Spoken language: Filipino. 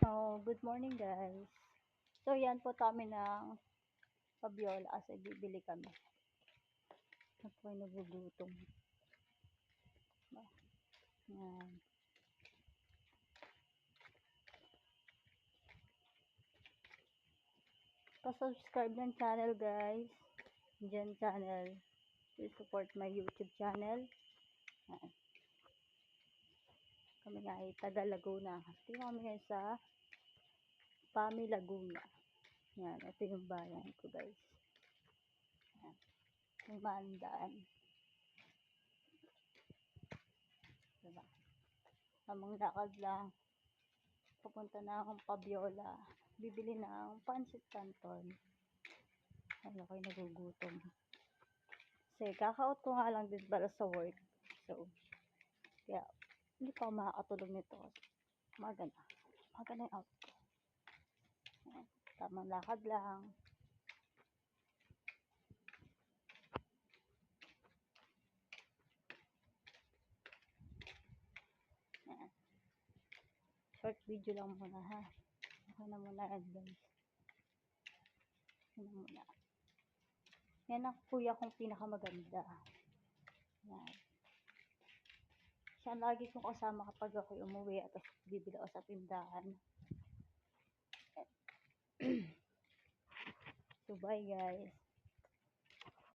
Oh, good morning guys. So yan po kami ng pabiola kasi bibili kami. Ako ay nagugutom. Yan. Pa-subscribe ng channel guys. Diyan channel. Please support my YouTube channel. Yan. Kami nga ay taga Laguna. Tingnan kami ngayon sa Pami, Laguna. Yan. Ito yung bayan ko guys. Yan. Yung mandaan. Diba? Tamang lakad lang. Pupunta na akong pabiola. Bibili ng pancit canton. Ano kayo nagugutom. Kasi kaka-out ko nga lang din para sa work. So, kaya hindi pa ako makakatulog nito. Umaga na. Umaga na yung out ko. Ayan. Tamang lakad lang. Ayan. Short video lang muna ha. Okay na muna yan guys. Yan muna. Yan ang kuya kong pinakamaganda. Yan. Siya lagi kong kasama kapag ako umuwi at bibili ako sa tindahan. So bye guys.